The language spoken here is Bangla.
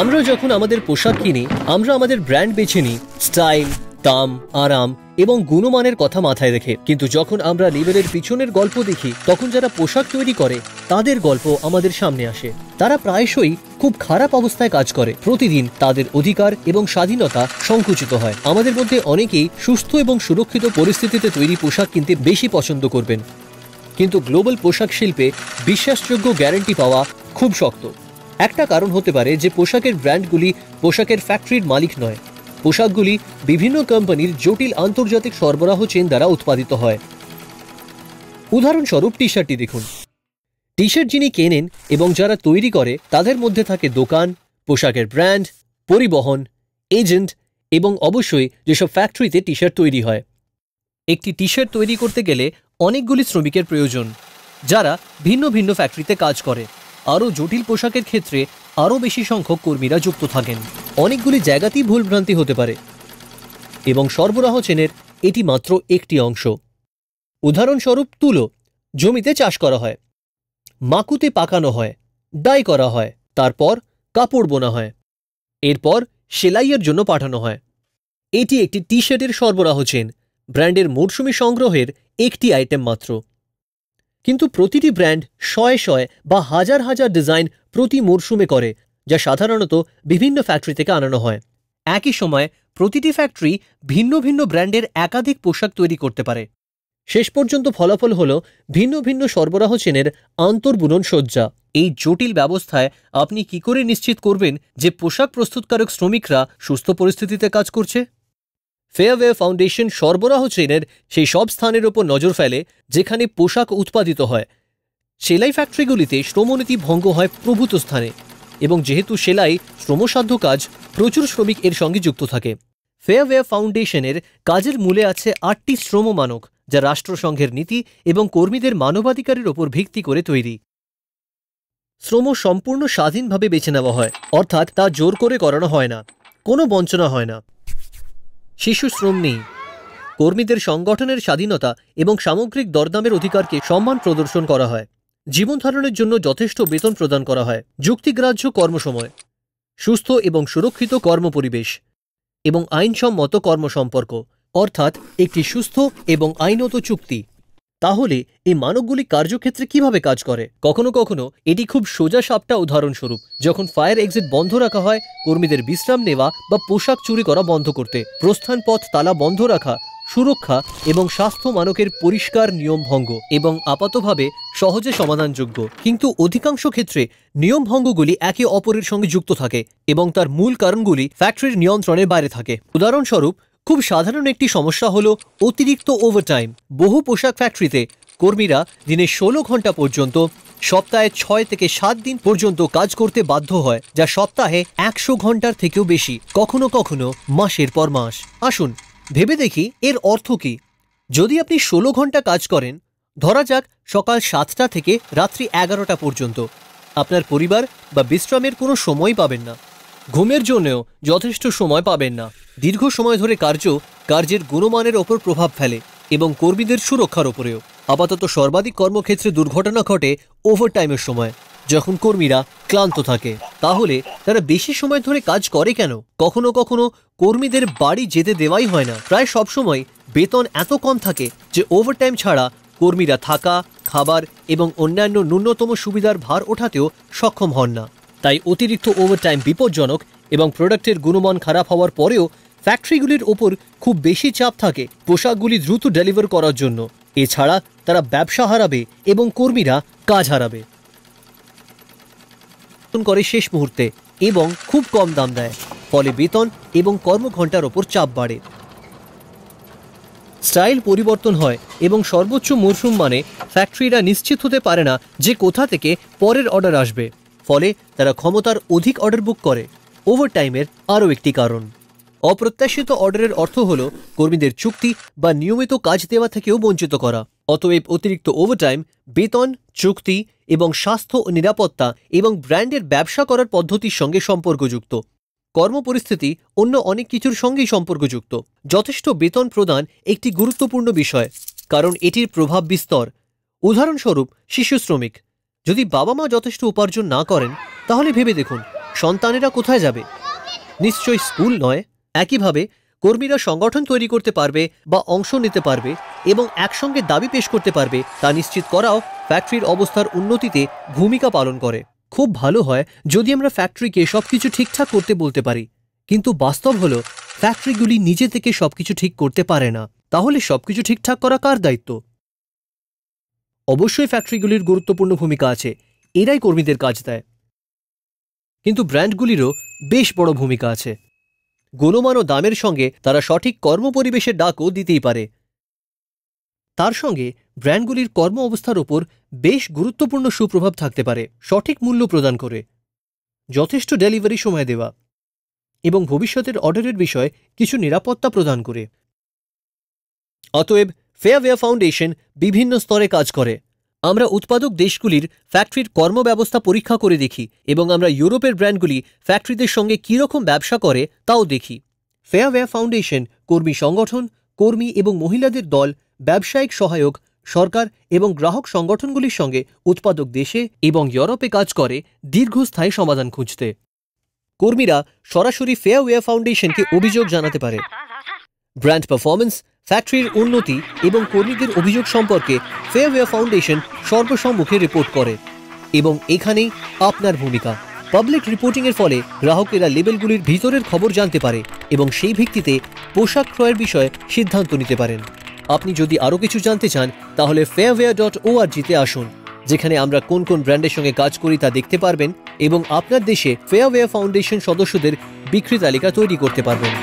আমরা যখন আমাদের পোশাক কিনি আমরা আমাদের ব্র্যান্ড বেছে নিই স্টাইল, দাম, আরাম এবং গুণমানের কথা মাথায় রেখে। কিন্তু যখন আমরা লেবেলের পিছনের গল্প দেখি তখন যারা পোশাক তৈরি করে তাদের গল্প আমাদের সামনে আসে। তারা প্রায়শই খুব খারাপ অবস্থায় কাজ করে। প্রতিদিন তাদের অধিকার এবং স্বাধীনতা সংকুচিত হয়। আমাদের মধ্যে অনেকেই সুস্থ এবং সুরক্ষিত পরিস্থিতিতে তৈরি পোশাক কিনতে বেশি পছন্দ করবেন, কিন্তু গ্লোবাল পোশাক শিল্পে বিশ্বাসযোগ্য গ্যারান্টি পাওয়া খুব শক্ত। একটা কারণ হতে পারে যে পোশাকের ব্র্যান্ডগুলি পোশাকের ফ্যাক্টরির মালিক নয়। পোশাকগুলি বিভিন্ন কোম্পানির জটিল আন্তর্জাতিক সরবরাহ চেন দ্বারা উৎপাদিত হয়। উদাহরণস্বরূপ টি শার্টটি দেখুন। টি শার্ট যিনি কেনেন এবং যারা তৈরি করে তাদের মধ্যে থাকে দোকান, পোশাকের ব্র্যান্ড, পরিবহন, এজেন্ট এবং অবশ্যই যেসব ফ্যাক্টরিতে টি শার্ট তৈরি হয়। একটি টি শার্ট তৈরি করতে গেলে অনেকগুলি শ্রমিকের প্রয়োজন যারা ভিন্ন ভিন্ন ফ্যাক্টরিতে কাজ করে। আরও জটিল পোশাকের ক্ষেত্রে আরও বেশি সংখ্যক কর্মীরা যুক্ত থাকেন। অনেকগুলি জায়গাতেই ভুলভ্রান্তি হতে পারে এবং সরবরাহ চেনের এটি মাত্র একটি অংশ। উদাহরণস্বরূপ তুলো জমিতে চাষ করা হয়, মাকুতে পাকানো হয়, ডাই করা হয়, তারপর কাপড় বোনা হয়, এরপর সেলাইয়ের জন্য পাঠানো হয়। এটি একটি টি শার্টের সরবরাহ চেন, ব্র্যান্ডের মরশুমি সংগ্রহের একটি আইটেম মাত্র। কিন্তু প্রতিটি ব্র্যান্ড শয়ে শয়ে বা হাজার হাজার ডিজাইন প্রতি মরশুমে করে, যা সাধারণত বিভিন্ন ফ্যাক্টরি থেকে আনানো হয়। একই সময়ে প্রতিটি ফ্যাক্টরি ভিন্ন ভিন্ন ব্র্যান্ডের একাধিক পোশাক তৈরি করতে পারে। শেষ পর্যন্ত ফলাফল হল ভিন্ন ভিন্ন সরবরাহ চেনের আন্তর্বুনন সজ্জা। এই জটিল ব্যবস্থায় আপনি কি করে নিশ্চিত করবেন যে পোশাক প্রস্তুতকারক শ্রমিকরা সুস্থ পরিস্থিতিতে কাজ করছে? ফেয়ারওয়ে ফাউন্ডেশন সরবরাহ চেনের সেই সব স্থানের ওপর নজর ফেলে যেখানে পোশাক উৎপাদিত হয়। সেলাই ফ্যাক্টরিগুলিতে শ্রমনীতি ভঙ্গ হয় প্রভূত স্থানে, এবং যেহেতু সেলাই শ্রমসাধ্য কাজ, প্রচুর শ্রমিক এর সঙ্গে যুক্ত থাকে। ফেয়ারওয়ে ফাউন্ডেশনের কাজের মূলে আছে 8টি শ্রম মানক, যা রাষ্ট্রসংঘের নীতি এবং কর্মীদের মানবাধিকারের ওপর ভিত্তি করে তৈরি। শ্রম সম্পূর্ণ স্বাধীনভাবে বেছে নেওয়া হয়, অর্থাৎ তা জোর করে করানো হয় না, কোনো বঞ্চনা হয় না। শিশু শ্রম নেই। কর্মীদের সংগঠনের স্বাধীনতা এবং সামগ্রিক দরদামের অধিকারকে সম্মান প্রদর্শন করা হয়। জীবনধারণের জন্য যথেষ্ট বেতন প্রদান করা হয়। যুক্তিগ্রাহ্য কর্মসময়, সুস্থ এবং সুরক্ষিত কর্মপরিবেশ এবং আইনসম্মত কর্মসম্পর্ক, অর্থাৎ একটি সুস্থ এবং আইনত চুক্তি। তাহলে এই মানকগুলি কার্যক্ষেত্রে কিভাবে কাজ করে? কখনো কখনো এটি খুব সোজা সাপটা। উদাহরণস্বরূপ, যখন ফায়ার এক্সিট বন্ধ রাখা হয় কর্মীদের বিশ্রাম নেওয়া বা পোশাক চুরি করা বন্ধ করতে, প্রস্থান পথ তালা বন্ধ রাখা, সুরক্ষা এবং স্বাস্থ্য মানকের পরিষ্কার নিয়ম ভঙ্গ এবং আপাতভাবে সহজে সমাধানযোগ্য। কিন্তু অধিকাংশ ক্ষেত্রে নিয়ম ভঙ্গগুলি একে অপরের সঙ্গে যুক্ত থাকে এবং তার মূল কারণগুলি ফ্যাক্টরির নিয়ন্ত্রণের বাইরে থাকে। উদাহরণস্বরূপ, খুব সাধারণ একটি সমস্যা হলো অতিরিক্ত ওভারটাইম। বহু পোশাক ফ্যাক্টরিতে কর্মীরা দিনে 16 ঘন্টা পর্যন্ত, সপ্তাহে 6 থেকে 7 দিন পর্যন্ত কাজ করতে বাধ্য হয়, যা সপ্তাহে 100 ঘন্টার থেকেও বেশি, কখনো কখনো মাসের পর মাস। আসুন ভেবে দেখি এর অর্থ কি। যদি আপনি 16 ঘন্টা কাজ করেন, ধরা যাক সকাল 7টা থেকে রাত্রি 11টা পর্যন্ত, আপনার পরিবার বা বিশ্রামের কোনো সময় পাবেন না, ঘুমের জন্যও যথেষ্ট সময় পাবেন না। দীর্ঘ সময় ধরে কার্যের গুণমানের ওপর প্রভাব ফেলে এবং কর্মীদের সুরক্ষার ওপরেও। আপাতত সর্বাধিক কর্মক্ষেত্রে দুর্ঘটনা ঘটে ওভারটাইমের সময়, যখন কর্মীরা ক্লান্ত থাকে। তাহলে তারা বেশি সময় ধরে কাজ করে কেন? কখনো কখনো কর্মীদের বাড়ি যেতে দেওয়াই হয় না। প্রায় সবসময় বেতন এত কম থাকে যে ওভারটাইম ছাড়া কর্মীরা থাকা, খাবার এবং অন্যান্য ন্যূনতম সুবিধার ভার ওঠাতেও সক্ষম হন না। তাই অতিরিক্ত ওভারটাইম বিপজ্জনক এবং প্রোডাক্টের গুণমান খারাপ হওয়ার পরেও ফ্যাক্টরিগুলির ওপর খুব বেশি চাপ থাকে পোশাকগুলি দ্রুত ডেলিভার করার জন্য। এছাড়া তারা ব্যবসা হারাবে এবং কর্মীরা কাজ হারাবে করে শেষ মুহূর্তে এবং খুব কম দাম দেয়, ফলে বেতন এবং কর্মঘণ্টার ওপর চাপ বাড়ে। স্টাইল পরিবর্তন হয় এবং সর্বোচ্চ মরশুম মানে ফ্যাক্টরিরা নিশ্চিত হতে পারে না যে কোথা থেকে পরের অর্ডার আসবে, ফলে তারা ক্ষমতার অধিক অর্ডার বুক করে। ওভারটাইমের আরও একটি কারণ। অপ্রত্যাশিত অর্ডারের অর্থ হল কর্মীদের চুক্তি বা নিয়মিত কাজ দেওয়া থেকেও বঞ্চিত করা। অতএব অতিরিক্ত ওভারটাইম বেতন, চুক্তি এবং স্বাস্থ্য ও নিরাপত্তা এবং ব্র্যান্ডের ব্যবসা করার পদ্ধতির সঙ্গে সম্পর্কযুক্ত। কর্মপরিস্থিতি অন্য অনেক কিছুর সঙ্গেই সম্পর্কযুক্ত। যথেষ্ট বেতন প্রদান একটি গুরুত্বপূর্ণ বিষয়, কারণ এটির প্রভাব বিস্তর। উদাহরণস্বরূপ, শিশু শ্রমিক। যদি বাবা মা যথেষ্ট উপার্জন না করেন, তাহলে ভেবে দেখুন সন্তানেরা কোথায় যাবে? নিশ্চয়ই স্কুল নয়। একইভাবে কর্মীরা সংগঠন তৈরি করতে পারবে বা অংশ নিতে পারবে এবং একসঙ্গে দাবি পেশ করতে পারবে তা নিশ্চিত করাও ফ্যাক্টরির অবস্থার উন্নতিতে ভূমিকা পালন করে। খুব ভালো হয় যদি আমরা ফ্যাক্টরিকে সবকিছু ঠিকঠাক করতে বলতে পারি, কিন্তু বাস্তব হলো ফ্যাক্টরিগুলি নিজে থেকে সবকিছু ঠিক করতে পারে না। তাহলে সবকিছু ঠিকঠাক করা কার দায়িত্ব? অবশ্যই ফ্যাক্টরিগুলির গুরুত্বপূর্ণ ভূমিকা আছে, এরাই কর্মীদের কাজ দেয়। কিন্তু ব্র্যান্ডগুলিরও বেশ বড় ভূমিকা আছে। গুণমান ও দামের সঙ্গে তারা সঠিক কর্মপরিবেশের ডাকও দিতেই পারে। তার সঙ্গে ব্র্যান্ডগুলির কর্ম অবস্থার ওপর বেশ গুরুত্বপূর্ণ সুপ্রভাব থাকতে পারে। সঠিক মূল্য প্রদান করে, যথেষ্ট ডেলিভারি সময় দেওয়া এবং ভবিষ্যতের অর্ডারের বিষয়ে কিছু নিরাপত্তা প্রদান করে। অতএব ফেয়ারওয়্যার ফাউন্ডেশন বিভিন্ন স্তরে কাজ করে। আমরা উৎপাদক দেশগুলির ফ্যাক্টরির কর্মব্যবস্থা পরীক্ষা করে দেখি এবং আমরা ইউরোপের ব্র্যান্ডগুলি ফ্যাক্টরিদের সঙ্গে কীরকম ব্যবসা করে তাও দেখি। ফেয়ারওয়্যার ফাউন্ডেশন কর্মী সংগঠন, কর্মী এবং মহিলাদের দল, ব্যবসায়িক সহায়ক, সরকার এবং গ্রাহক সংগঠনগুলির সঙ্গে উৎপাদক দেশে এবং ইউরোপে কাজ করে দীর্ঘস্থায়ী সমাধান খুঁজতে। কর্মীরা সরাসরি ফেয়ারওয়্যার ফাউন্ডেশনকে অভিযোগ জানাতে পারে। ব্র্যান্ড পারফরমেন্স, ফ্যাক্টরির উন্নতি এবং কর্মীদের অভিযোগ সম্পর্কে ফেয়ারওয়্যার ফাউন্ডেশন সর্বসম্মুখে রিপোর্ট করে এবং এখানেই আপনার ভূমিকা। পাবলিক রিপোর্টিংয়ের ফলে গ্রাহকেরা লেবেলগুলির ভিতরের খবর জানতে পারে এবং সেই ভিত্তিতে পোশাক ক্রয়ের বিষয়ে সিদ্ধান্ত নিতে পারেন। আপনি যদি আরও কিছু জানতে চান তাহলে fairware.org-তে আসুন, যেখানে আমরা কোন কোন ব্র্যান্ডের সঙ্গে কাজ করি তা দেখতে পারবেন এবং আপনার দেশে ফেয়ারওয়্যার ফাউন্ডেশন সদস্যদের বিক্রি তালিকা তৈরি করতে পারবেন।